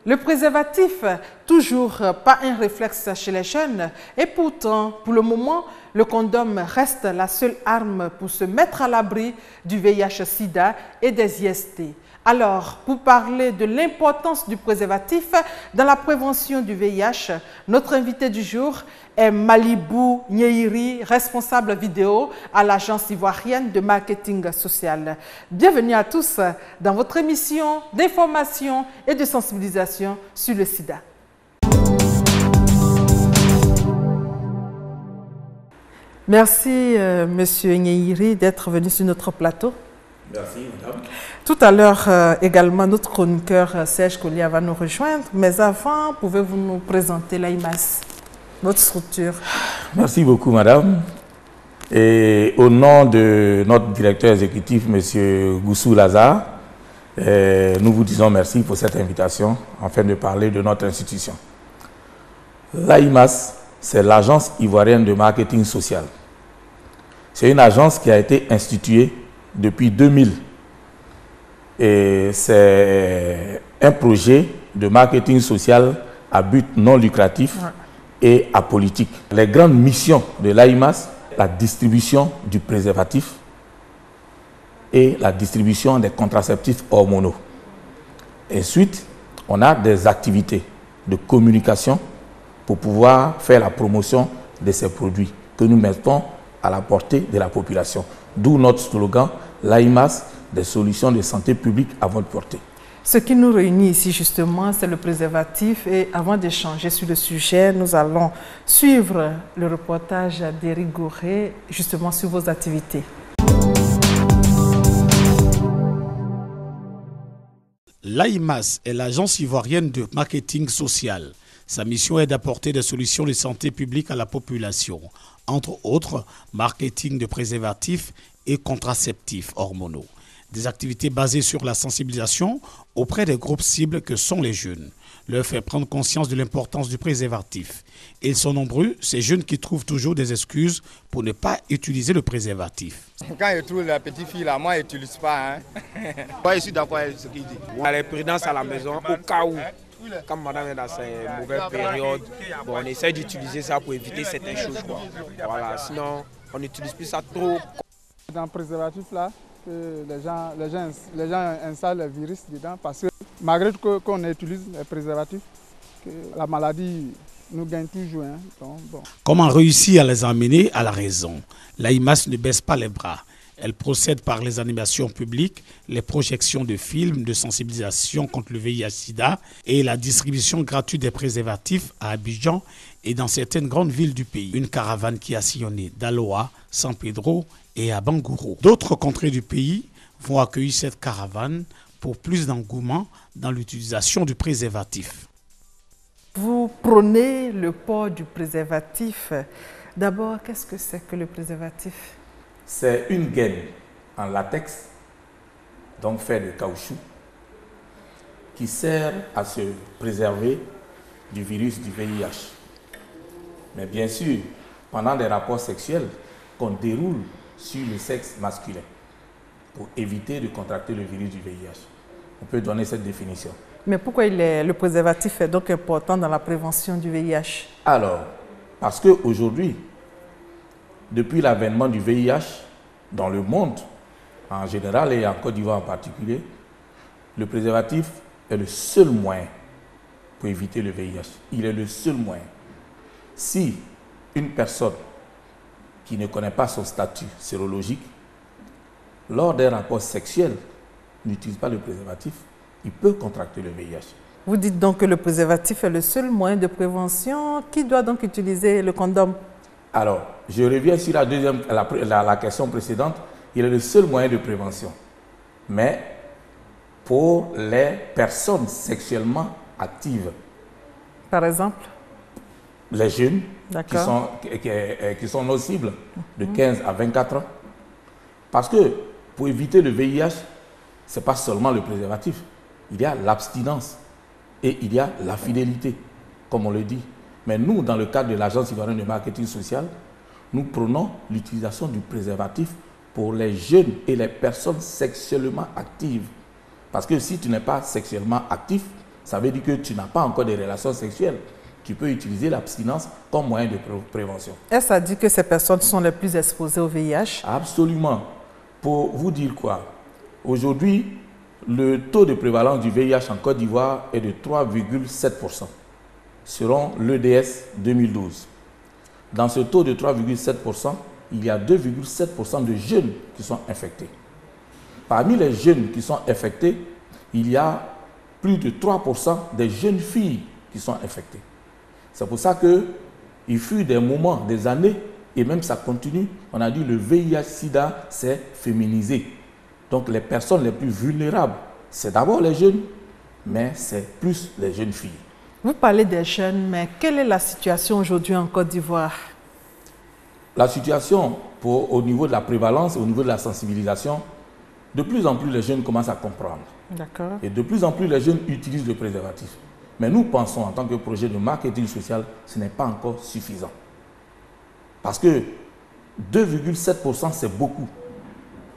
Le préservatif, toujours pas un réflexe chez les jeunes, et pourtant, pour le moment, le condom reste la seule arme pour se mettre à l'abri du VIH-Sida et des IST. Alors, pour parler de l'importance du préservatif dans la prévention du VIH, notre invité du jour est Malibou Nyeiri, responsable vidéo à l'agence ivoirienne de marketing social. Bienvenue à tous dans votre émission d'information et de sensibilisation sur le sida. Merci, Monsieur Nyeiri, d'être venu sur notre plateau. Merci, madame. Tout à l'heure, également, notre chroniqueur Serge Collier va nous rejoindre. Mais avant, pouvez-vous nous présenter l'AIMAS, votre structure? Merci beaucoup, madame. Et au nom de notre directeur exécutif, monsieur Goussou Lazare, nous vous disons merci pour cette invitation afin de parler de notre institution. L'AIMAS, c'est l'agence ivoirienne de marketing social. C'est une agence qui a été instituée depuis 2000. Et c'est un projet de marketing social à but non lucratif et apolitique. Les grandes missions de l'AIMAS, la distribution du préservatif et la distribution des contraceptifs hormonaux. Ensuite, on a des activités de communication pour pouvoir faire la promotion de ces produits que nous mettons à la portée de la population. D'où notre slogan, l'AIMAS, des solutions de santé publique à votre portée. Ce qui nous réunit ici justement, c'est le préservatif. Et avant d'échanger sur le sujet, nous allons suivre le reportage d'Éric Goré, justement sur vos activités. L'AIMAS est l'agence ivoirienne de marketing social. Sa mission est d'apporter des solutions de santé publique à la population, entre autres marketing de préservatifs et contraceptifs hormonaux. Des activités basées sur la sensibilisation auprès des groupes cibles que sont les jeunes, leur faire prendre conscience de l'importance du préservatif. Et ils sont nombreux, ces jeunes qui trouvent toujours des excuses pour ne pas utiliser le préservatif. Quand je trouve la petite fille là, moi je n'utilise pas. Hein. Moi je suis d'accord avec ce qu'il dit. On a les prudences à la maison au cas où. Quand madame est dans ces mauvaises périodes, bon, on essaie d'utiliser ça pour éviter certaines choses. Quoi. Voilà, sinon, on n'utilise plus ça trop. Dans le préservatif, là, les gens installent le virus dedans parce que malgré qu'on utilise les préservatifs, la maladie nous gagne toujours. Hein. Donc, bon. Comment réussir à les emmener à la raison? L'AIMAS ne baisse pas les bras. Elle procède par les animations publiques, les projections de films de sensibilisation contre le VIH-Sida et la distribution gratuite des préservatifs à Abidjan et dans certaines grandes villes du pays. Une caravane qui a sillonné Daloa, San Pedro et à Bangouro. D'autres contrées du pays vont accueillir cette caravane pour plus d'engouement dans l'utilisation du préservatif. Vous prônez le port du préservatif. D'abord, qu'est-ce que c'est que le préservatif? C'est une gaine en latex, donc fait de caoutchouc, qui sert à se préserver du virus du VIH. Mais bien sûr, pendant des rapports sexuels qu'on déroule sur le sexe masculin, pour éviter de contracter le virus du VIH. On peut donner cette définition. Mais pourquoi le préservatif est donc important dans la prévention du VIH? Alors, parce qu'aujourd'hui, depuis l'avènement du VIH dans le monde en général et en Côte d'Ivoire en particulier, le préservatif est le seul moyen pour éviter le VIH. Il est le seul moyen. Si une personne qui ne connaît pas son statut sérologique, lors d'un rapport sexuel, n'utilise pas le préservatif, il peut contracter le VIH. Vous dites donc que le préservatif est le seul moyen de prévention. Qui doit donc utiliser le condom? Alors, je reviens sur la question précédente. Il est le seul moyen de prévention. Mais pour les personnes sexuellement actives. Par exemple? Les jeunes qui sont nos cibles de 15 à 24 ans. Parce que pour éviter le VIH, ce n'est pas seulement le préservatif. Il y a l'abstinence et il y a la fidélité, comme on le dit. Mais nous, dans le cadre de l'agence ivoirienne de marketing social, nous prenons l'utilisation du préservatif pour les jeunes et les personnes sexuellement actives. Parce que si tu n'es pas sexuellement actif, ça veut dire que tu n'as pas encore des relations sexuelles. Tu peux utiliser l'abstinence comme moyen de prévention. Est-ce à dire que ces personnes sont les plus exposées au VIH? Absolument. Pour vous dire quoi? Aujourd'hui, le taux de prévalence du VIH en Côte d'Ivoire est de 3,7%, selon l'EDS 2012. Dans ce taux de 3,7%, il y a 2,7% de jeunes qui sont infectés. Parmi les jeunes qui sont infectés, il y a plus de 3% des jeunes filles qui sont infectées. C'est pour ça qu'il fut des moments, des années, et même ça continue, on a dit le VIH-Sida s'est féminisé. Donc les personnes les plus vulnérables, c'est d'abord les jeunes, mais c'est plus les jeunes filles. Vous parlez des jeunes, mais quelle est la situation aujourd'hui en Côte d'Ivoire? La situation au niveau de la prévalence, au niveau de la sensibilisation, de plus en plus les jeunes commencent à comprendre. D'accord. Et de plus en plus les jeunes utilisent le préservatif. Mais nous pensons en tant que projet de marketing social, ce n'est pas encore suffisant. Parce que 2,7% c'est beaucoup.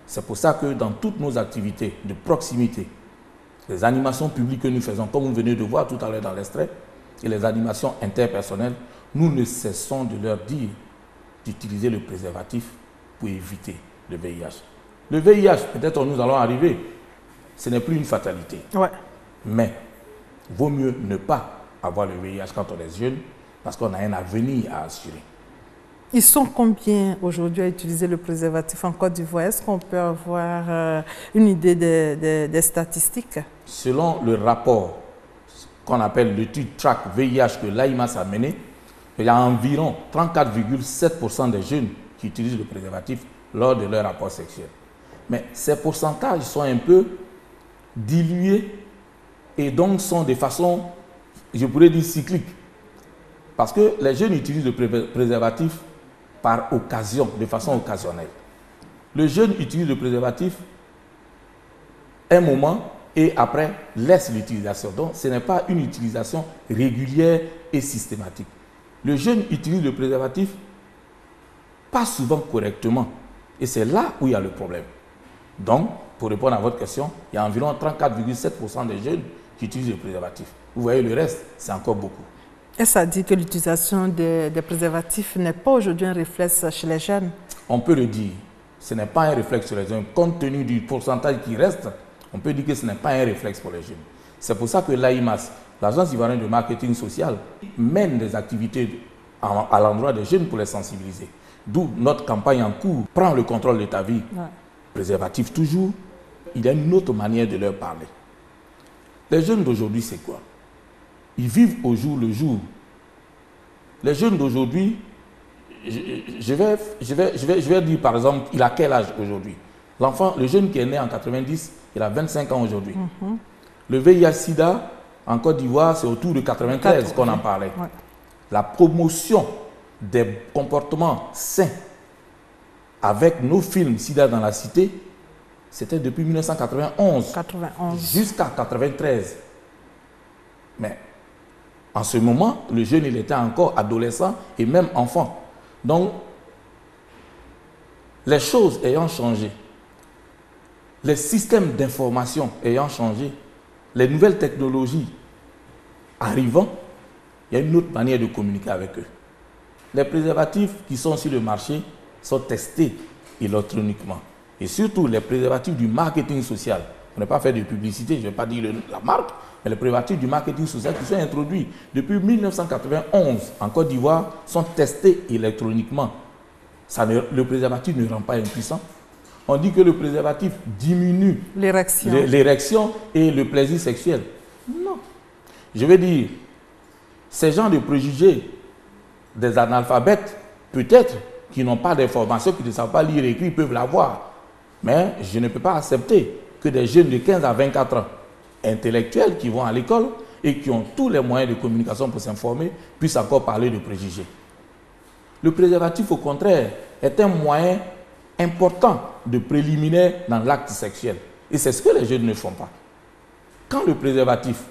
C'est pour ça que dans toutes nos activités de proximité, les animations publiques que nous faisons, comme vous venez de voir tout à l'heure dans l'extrait, et les animations interpersonnelles, nous ne cessons de leur dire d'utiliser le préservatif pour éviter le VIH. Le VIH, peut-être nous allons arriver, ce n'est plus une fatalité. Ouais. Mais vaut mieux ne pas avoir le VIH quand on est jeune, parce qu'on a un avenir à assurer. Ils sont combien aujourd'hui à utiliser le préservatif en Côte d'Ivoire? Est-ce qu'on peut avoir une idée des statistiques? Selon le rapport qu'on appelle l'étude TRAC VIH que l'AIMAS a mené, il y a environ 34,7% des jeunes qui utilisent le préservatif lors de leur rapport sexuel. Mais ces pourcentages sont un peu dilués et donc sont de façon, je pourrais dire, cyclique. Parce que les jeunes utilisent le préservatif par occasion, de façon occasionnelle. Le jeune utilise le préservatif un moment et après laisse l'utilisation. Donc ce n'est pas une utilisation régulière et systématique. Le jeune utilise le préservatif pas souvent correctement. Et c'est là où il y a le problème. Donc, pour répondre à votre question, il y a environ 34,7% des jeunes qui utilisent le préservatif. Vous voyez, le reste, c'est encore beaucoup. Est-ce à dire que l'utilisation des préservatifs n'est pas aujourd'hui un réflexe chez les jeunes? On peut le dire. Ce n'est pas un réflexe chez les jeunes. Compte tenu du pourcentage qui reste, on peut dire que ce n'est pas un réflexe pour les jeunes. C'est pour ça que l'AIMAS, l'Agence ivoirienne de marketing social, mène des activités à l'endroit des jeunes pour les sensibiliser. D'où notre campagne en cours, prends le contrôle de ta vie. Ouais. Préservatif toujours, il y a une autre manière de leur parler. Les jeunes d'aujourd'hui, c'est quoi? Ils vivent au jour le jour. Les jeunes d'aujourd'hui, je vais dire par exemple, il a quel âge aujourd'hui? L'enfant, le jeune qui est né en 90, il a 25 ans aujourd'hui. Le VIH-Sida, en Côte d'Ivoire, c'est autour de 93 qu'on en parlait. Ouais. La promotion des comportements sains avec nos films Sida dans la cité, c'était depuis 1991 jusqu'à 1993. Mais en ce moment, le jeune, il était encore adolescent et même enfant. Donc, les choses ayant changé, les systèmes d'information ayant changé, les nouvelles technologies arrivant, il y a une autre manière de communiquer avec eux. Les préservatifs qui sont sur le marché sont testés électroniquement. Et surtout, les préservatifs du marketing social. On n'a pas fait de publicité, je ne vais pas dire la marque, mais les préservatifs du marketing social qui sont introduits depuis 1991 en Côte d'Ivoire sont testés électroniquement. Le préservatif ne rend pas impuissant. On dit que le préservatif diminue l'érection et le plaisir sexuel. Non. Je veux dire, ces gens de préjugés, des analphabètes, peut-être, qui n'ont pas d'informations, qui ne savent pas lire et écrire, peuvent l'avoir. Mais je ne peux pas accepter que des jeunes de 15 à 24 ans, intellectuels, qui vont à l'école et qui ont tous les moyens de communication pour s'informer, puissent encore parler de préjugés. Le préservatif, au contraire, est un moyen important de préliminaire dans l'acte sexuel. Et c'est ce que les jeunes ne font pas. Quand le préservatif,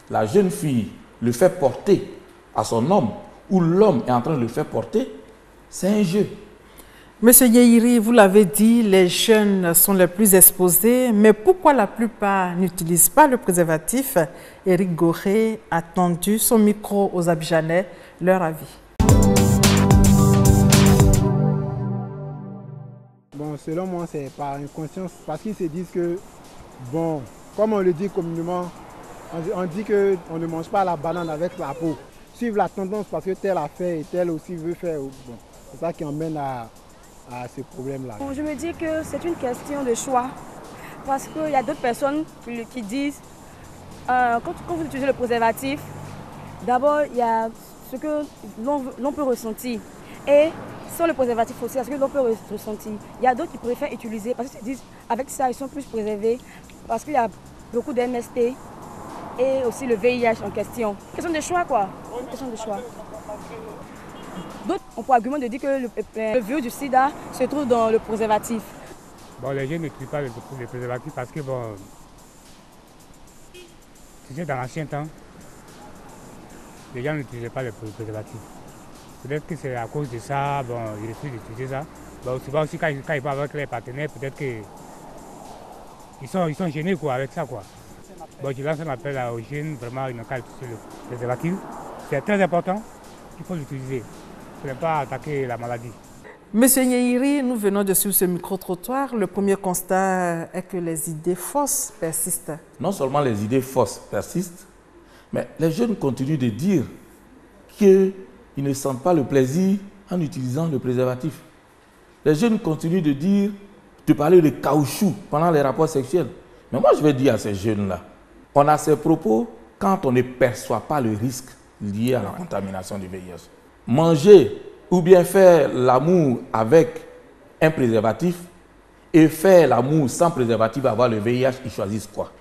la jeune fille le fait porter à son homme, ou l'homme est en train de le faire porter, c'est un jeu. Monsieur Yehiri, vous l'avez dit, les jeunes sont les plus exposés, mais pourquoi la plupart n'utilisent pas le préservatif? Éric Goré a tendu son micro aux Abidjanais, leur avis. Bon, selon moi, c'est par inconscience, parce qu'ils se disent que, bon, comme on le dit communément, on dit qu'on ne mange pas la banane avec la peau. Suivre la tendance parce que tel a fait et tel aussi veut faire. Bon, c'est ça qui emmène à ce problème-là. Bon, je me dis que c'est une question de choix. Parce qu'il y a d'autres personnes qui disent, quand vous utilisez le préservatif, d'abord, il y a ce que l'on peut ressentir. Et sans le préservatif aussi, ce que l'on peut ressentir. Il y a d'autres qui préfèrent utiliser parce qu'ils disent, avec ça, ils sont plus préservés. Parce qu'il y a beaucoup d'MST et aussi le VIH en question. Question de choix, quoi. Question de choix. D'autres ont pour argument de dire que le virus du sida se trouve dans le préservatif. Bon, les jeunes n'utilisent pas le préservatif parce que, bon, tu sais, dans l'ancien temps, les gens n'utilisaient pas le préservatif. Peut-être que c'est à cause de ça, bon, ils refusent d'utiliser ça. Bon, souvent aussi, quand ils vont avec les partenaires, peut-être qu'ils sont gênés quoi, avec ça, quoi. Bon, je lance un appel aux jeunes, vraiment, ils n'ont qu'à utiliser le préservatif. C'est très important, il faut l'utiliser. Il ne faut pas attaquer la maladie. Monsieur Yehiri, nous venons de suivre ce micro-trottoir. Le premier constat est que les idées fausses persistent. Non seulement les idées fausses persistent, mais les jeunes continuent de dire qu'ils ne sentent pas le plaisir en utilisant le préservatif. Les jeunes continuent de parler de caoutchouc pendant les rapports sexuels. Mais moi, je vais dire à ces jeunes-là, on a ces propos quand on ne perçoit pas le risque lié à la contamination du VIH. Manger ou bien faire l'amour avec un préservatif et faire l'amour sans préservatif, avoir le VIH, ils choisissent quoi?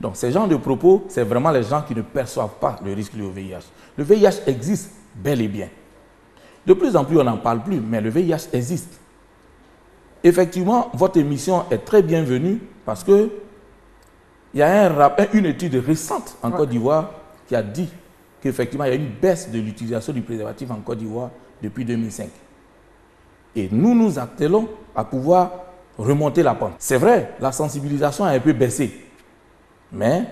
Donc, ces genres de propos, c'est vraiment les gens qui ne perçoivent pas le risque lié au VIH. Le VIH existe bel et bien. De plus en plus, on n'en parle plus, mais le VIH existe. Effectivement, votre émission est très bienvenue parce que il y a une étude récente en Côte d'Ivoire qui a dit qu'effectivement, il y a une baisse de l'utilisation du préservatif en Côte d'Ivoire depuis 2005. Et nous nous attelons à pouvoir remonter la pente. C'est vrai, la sensibilisation a un peu baissé, mais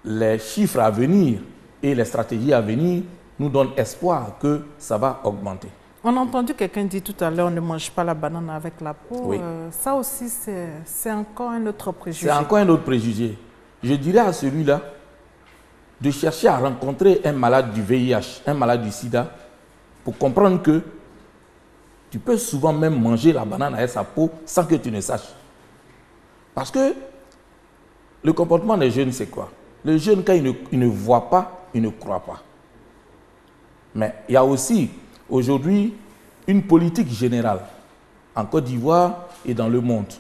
les chiffres à venir et les stratégies à venir nous donnent espoir que ça va augmenter. On a entendu quelqu'un dire tout à l'heure, on ne mange pas la banane avec la peau. Oui. Ça aussi, c'est encore un autre préjugé. C'est encore un autre préjugé. Je dirais à celui-là de chercher à rencontrer un malade du VIH, un malade du sida, pour comprendre que tu peux souvent même manger la banane avec sa peau sans que tu ne saches. Parce que le comportement des jeunes, c'est quoi? Les jeunes, quand ils ne voient pas, ils ne croient pas. Mais il y a aussi aujourd'hui une politique générale en Côte d'Ivoire et dans le monde.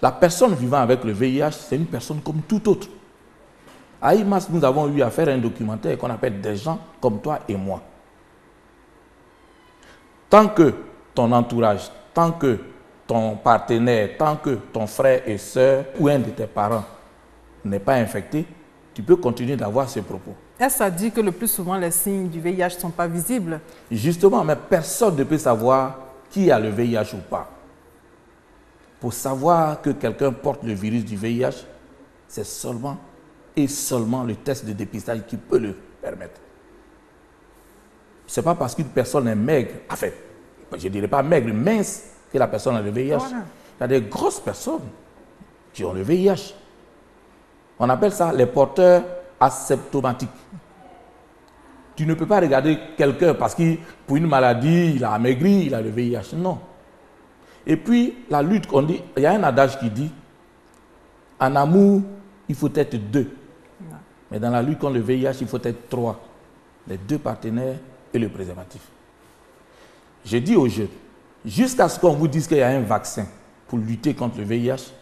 La personne vivant avec le VIH, c'est une personne comme tout autre. À IMAS, nous avons eu à faire un documentaire qu'on appelle Des gens comme toi et moi. Tant que ton entourage, tant que ton partenaire, tant que ton frère et soeur ou un de tes parents n'est pas infecté, tu peux continuer d'avoir ce propos. Est-ce à dire que le plus souvent les signes du VIH ne sont pas visibles? Justement, mais personne ne peut savoir qui a le VIH ou pas. Pour savoir que quelqu'un porte le virus du VIH, c'est seulement et seulement le test de dépistage qui peut le permettre. Ce n'est pas parce qu'une personne est maigre, enfin, je ne dirais pas maigre, mince, que la personne a le VIH. Voilà. Il y a des grosses personnes qui ont le VIH. On appelle ça les porteurs asymptomatiques. Tu ne peux pas regarder quelqu'un parce que pour une maladie, il a amaigri, il a le VIH. Non. Et puis, la lutte, on dit, il y a un adage qui dit, en amour, il faut être 2. Mais dans la lutte contre le VIH, il faut être 3. Les 2 partenaires et le préservatif. Je dis aux jeunes, jusqu'à ce qu'on vous dise qu'il y a un vaccin pour lutter contre le VIH,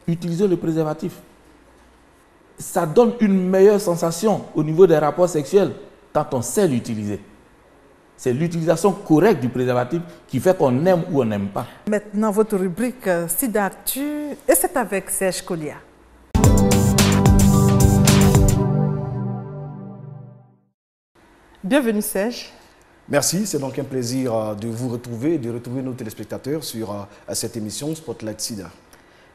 utilisez le préservatif. Ça donne une meilleure sensation au niveau des rapports sexuels quand on sait l'utiliser. C'est l'utilisation correcte du préservatif qui fait qu'on aime ou on n'aime pas. Maintenant, votre rubrique Sida Actu, et c'est avec Serge Kolia. Bienvenue Serge. Merci, c'est donc un plaisir de vous retrouver et de retrouver nos téléspectateurs sur cette émission Spotlight Sida.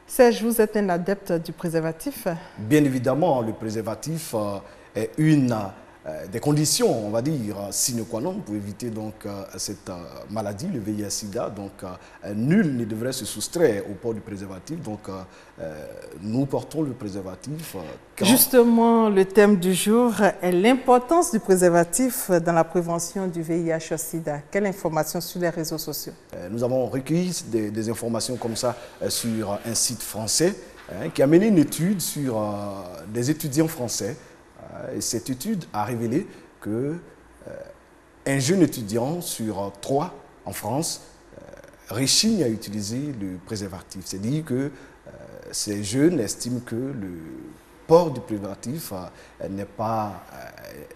Serge, vous êtes un adepte du préservatif? Bien évidemment, le préservatif est une des conditions, on va dire, sine qua non pour éviter donc cette maladie, le VIH-Sida. Donc, nul ne devrait se soustraire au port du préservatif. Donc, nous portons le préservatif. Justement, le thème du jour est l'importance du préservatif dans la prévention du VIH-Sida. Quelle information sur les réseaux sociaux? Nous avons recueilli des informations comme ça sur un site français qui a mené une étude sur des étudiants français. Et cette étude a révélé qu'un jeune étudiant sur 3 en France réchigne à utiliser le préservatif. C'est-à-dire que ces jeunes estiment que le port du préservatif n'est pas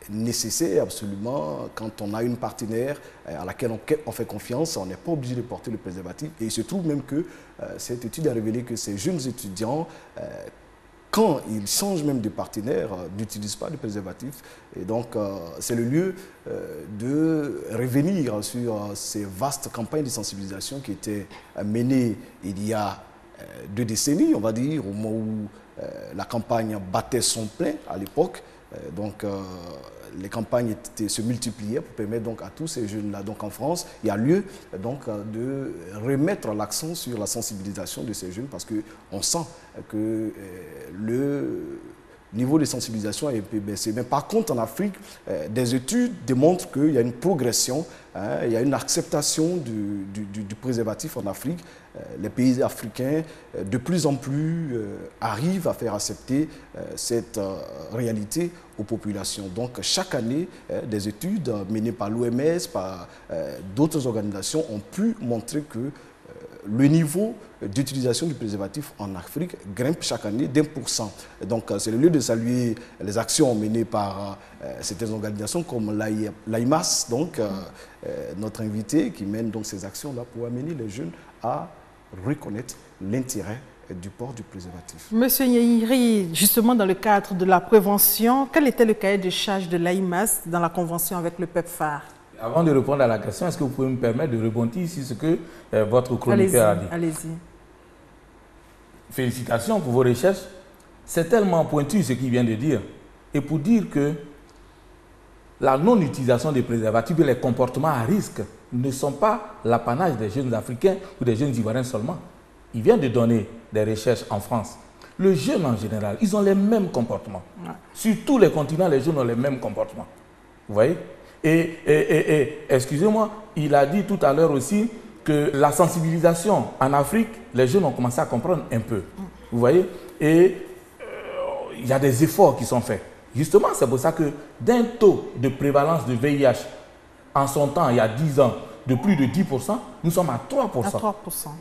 nécessaire absolument. Quand on a une partenaire à laquelle on fait confiance, on n'est pas obligé de porter le préservatif. Et il se trouve même que cette étude a révélé que ces jeunes étudiants, quand ils changent même de partenaire, n'utilisent pas de préservatif. Et donc, c'est le lieu de revenir sur ces vastes campagnes de sensibilisation qui étaient menées il y a 2 décennies, on va dire, au moment où la campagne battait son plein à l'époque. Donc, les campagnes se multipliaient pour permettre donc à tous ces jeunes-là. Donc, en France, il y a lieu donc de remettre l'accent sur la sensibilisation de ces jeunes parce qu'on sent que le niveau de sensibilisation est un peu baissé. Mais par contre, en Afrique, des études démontrent qu'il y a une progression, il y a une acceptation du préservatif en Afrique. Les pays africains, de plus en plus, arrivent à faire accepter cette réalité aux populations. Donc, chaque année, des études menées par l'OMS, par d'autres organisations, ont pu montrer que le niveau d'utilisation du préservatif en Afrique grimpe chaque année d'1%. Donc, c'est le lieu de saluer les actions menées par certaines organisations comme l'AIMAS, donc notre invité qui mène donc ces actions-là pour amener les jeunes à reconnaître l'intérêt du port du préservatif. Monsieur Nyeri, justement dans le cadre de la prévention, quel était le cahier de charge de l'AIMAS dans la convention avec le PEPFAR? Avant de répondre à la question, est-ce que vous pouvez me permettre de rebondir sur ce que votre chroniqueur a dit? Allez-y. Félicitations pour vos recherches. C'est tellement pointu ce qu'il vient de dire. Et pour dire que la non-utilisation des préservatifs et les comportements à risque ne sont pas l'apanage des jeunes Africains ou des jeunes Ivoiriens seulement. Il vient de donner des recherches en France. Les jeunes en général, ils ont les mêmes comportements. Ouais. Sur tous les continents, les jeunes ont les mêmes comportements. Vous voyez? Et excusez-moi, il a dit tout à l'heure aussi que la sensibilisation en Afrique, les jeunes ont commencé à comprendre un peu. Vous voyez? Et il y a des efforts qui sont faits. Justement, c'est pour ça que d'un taux de prévalence de VIH en son temps, il y a 10 ans, de plus de 10%, nous sommes à 3%. À 3%.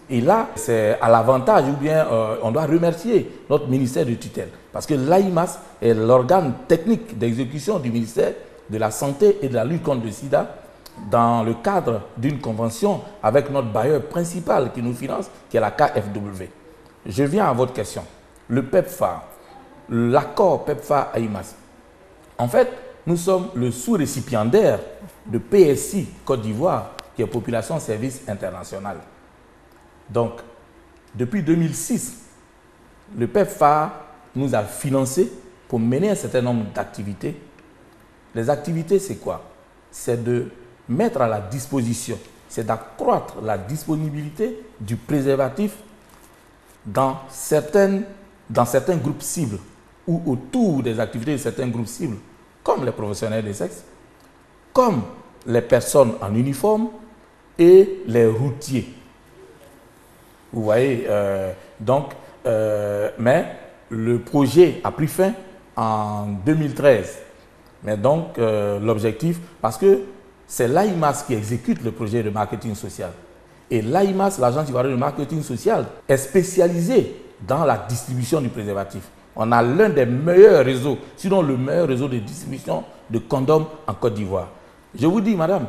Et là, c'est à l'avantage, ou bien on doit remercier notre ministère de tutelle. Parce que l'AIMAS est l'organe technique d'exécution du ministère de la Santé et de la lutte contre le sida dans le cadre d'une convention avec notre bailleur principal qui nous finance, qui est la KFW. Je viens à votre question. Le PEPFAR, l'accord PEPFAR-AIMAS. En fait, nous sommes le sous-récipiendaire de PSI Côte d'Ivoire, qui est Population Service International. Donc, depuis 2006, le PEPFAR nous a financé pour mener un certain nombre d'activités. Les activités, c'est quoi? C'est de mettre à la disposition, c'est d'accroître la disponibilité du préservatif dans certains groupes cibles ou autour des activités de certains groupes cibles, comme les professionnels des sexes, comme les personnes en uniforme et les routiers. Vous voyez, mais le projet a pris fin en 2013. Mais donc, l'objectif, parce que c'est l'AIMAS qui exécute le projet de marketing social. Et l'AIMAS, l'agence ivoirienne de marketing social, est spécialisée dans la distribution du préservatif. On a l'un des meilleurs réseaux, sinon le meilleur réseau de distribution de condoms en Côte d'Ivoire. Je vous dis, madame,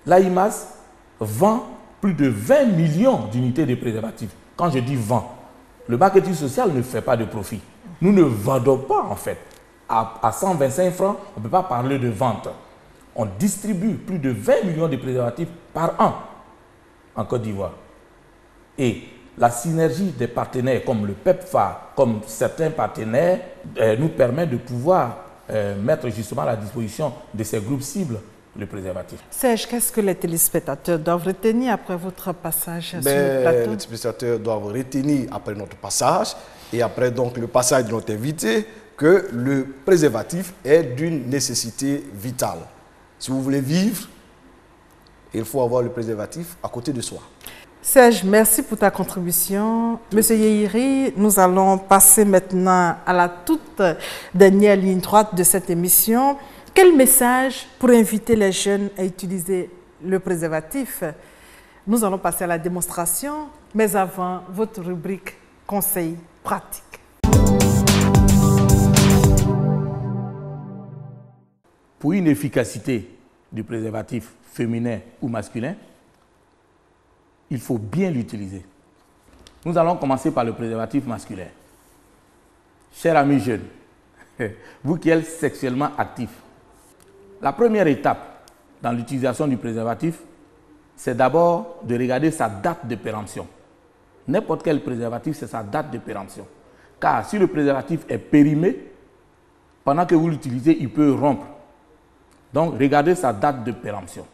l'AIMAS vend plus de 20 millions d'unités de préservatifs. Quand je dis vend, le marketing social ne fait pas de profit. Nous ne vendons pas, en fait. À 125 francs, on ne peut pas parler de vente. On distribue plus de 20 millions de préservatifs par an en Côte d'Ivoire. Et la synergie des partenaires comme le PEPFAR, comme certains partenaires, nous permet de pouvoir mettre justement à la disposition de ces groupes cibles le préservatif. Serge, qu'est-ce que les téléspectateurs doivent retenir après votre passage sur le plateau? Les téléspectateurs doivent retenir après notre passage et après donc le passage de notre invité que le préservatif est d'une nécessité vitale. Si vous voulez vivre, il faut avoir le préservatif à côté de soi. Serge, merci pour ta contribution. Monsieur Yehiri, nous allons passer maintenant à la toute dernière ligne droite de cette émission. Quel message pour inviter les jeunes à utiliser le préservatif? Nous allons passer à la démonstration, mais avant, votre rubrique conseils pratiques. Pour une efficacité du préservatif féminin ou masculin, il faut bien l'utiliser. Nous allons commencer par le préservatif masculin. Chers amis jeunes, vous qui êtes sexuellement actifs, la première étape dans l'utilisation du préservatif, c'est d'abord de regarder sa date de péremption. N'importe quel préservatif, c'est sa date de péremption. Car si le préservatif est périmé, pendant que vous l'utilisez, il peut rompre. Donc, regardez sa date de péremption.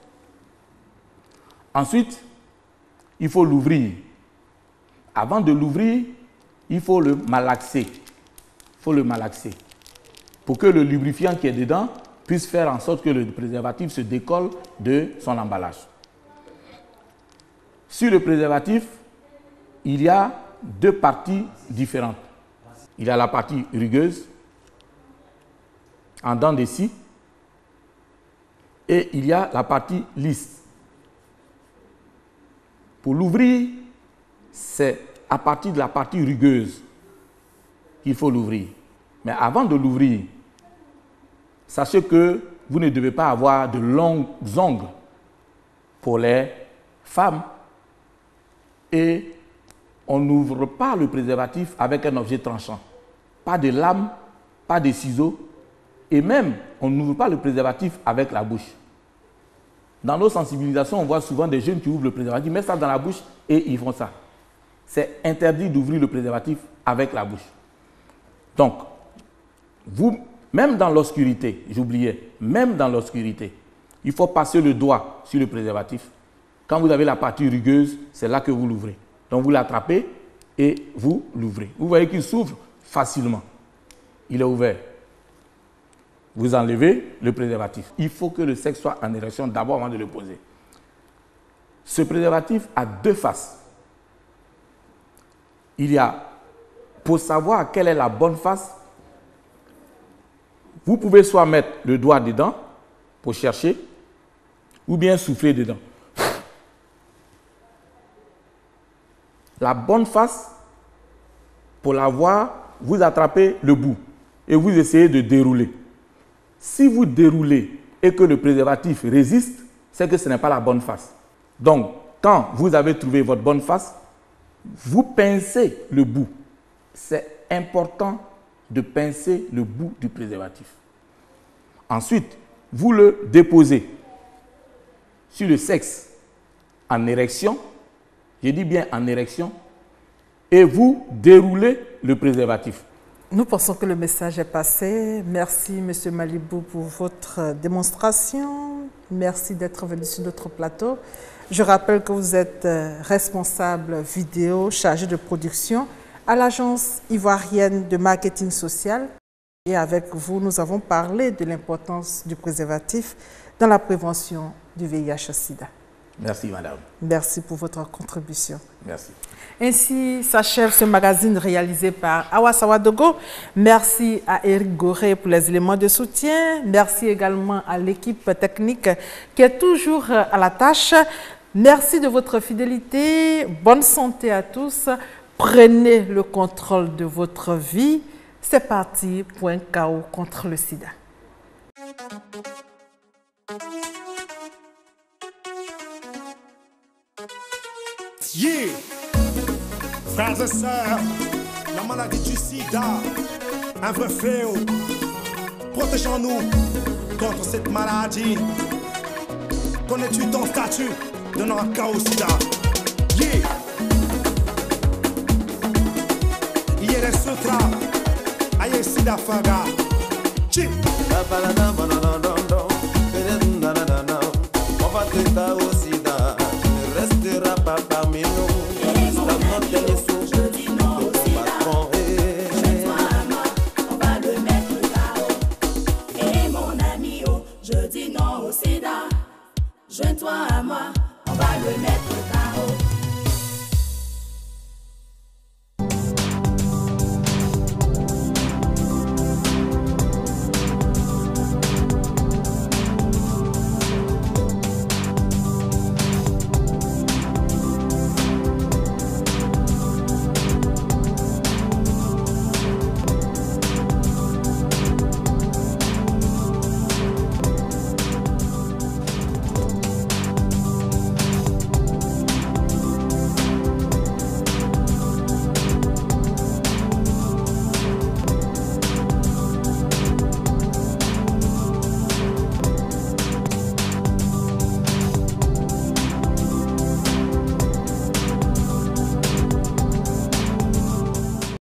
Ensuite, il faut l'ouvrir. Avant de l'ouvrir, il faut le malaxer. Il faut le malaxer pour que le lubrifiant qui est dedans puisse faire en sorte que le préservatif se décolle de son emballage. Sur le préservatif, il y a deux parties différentes. Il y a la partie rugueuse, en dents de scie, et il y a la partie lisse. Pour l'ouvrir, c'est à partir de la partie rugueuse qu'il faut l'ouvrir. Mais avant de l'ouvrir, sachez que vous ne devez pas avoir de longues ongles pour les femmes. Et on n'ouvre pas le préservatif avec un objet tranchant. Pas de lame, pas de ciseaux. Et même, on n'ouvre pas le préservatif avec la bouche. Dans nos sensibilisations, on voit souvent des jeunes qui ouvrent le préservatif, mettent ça dans la bouche et ils font ça. C'est interdit d'ouvrir le préservatif avec la bouche. Donc, vous, même dans l'obscurité, j'oubliais, même dans l'obscurité, il faut passer le doigt sur le préservatif. Quand vous avez la partie rugueuse, c'est là que vous l'ouvrez. Donc, vous l'attrapez et vous l'ouvrez. Vous voyez qu'il s'ouvre facilement. Il est ouvert. Vous enlevez le préservatif. Il faut que le sexe soit en érection d'abord avant de le poser. Ce préservatif a deux faces. Il y a, pour savoir quelle est la bonne face, vous pouvez soit mettre le doigt dedans pour chercher, ou bien souffler dedans. La bonne face, pour la voir, vous attrapez le bout et vous essayez de dérouler. Si vous déroulez et que le préservatif résiste, c'est que ce n'est pas la bonne face. Donc, quand vous avez trouvé votre bonne face, vous pincez le bout. C'est important de pincer le bout du préservatif. Ensuite, vous le déposez sur le sexe en érection, je dis bien en érection, et vous déroulez le préservatif. Nous pensons que le message est passé. Merci, M. Malibou, pour votre démonstration. Merci d'être venu sur notre plateau. Je rappelle que vous êtes responsable vidéo chargé de production à l'Agence ivoirienne de marketing social. Et avec vous, nous avons parlé de l'importance du préservatif dans la prévention du VIH-Sida. Merci, madame. Merci pour votre contribution. Merci. Ainsi s'achève ce magazine réalisé par Awa Sawadogo. Merci à Eric Goré pour les éléments de soutien. Merci également à l'équipe technique qui est toujours à la tâche. Merci de votre fidélité. Bonne santé à tous. Prenez le contrôle de votre vie. C'est parti pour un chaos contre le sida. Yeah! Frères et sœurs, la maladie du sida, un vrai fléau. Protégeons-nous contre cette maladie. Connais-tu ton statut de non-cas au sida? Yeah. Yere sutra, aye sida faga. Chip. On va te faire au sida, tu ne resteras pas parmi nous. Je dis non au sida. Joins-toi à moi, on va le mettre KO. Et mon ami, oh, je dis non au sida. Joins-toi à moi, on va le mettre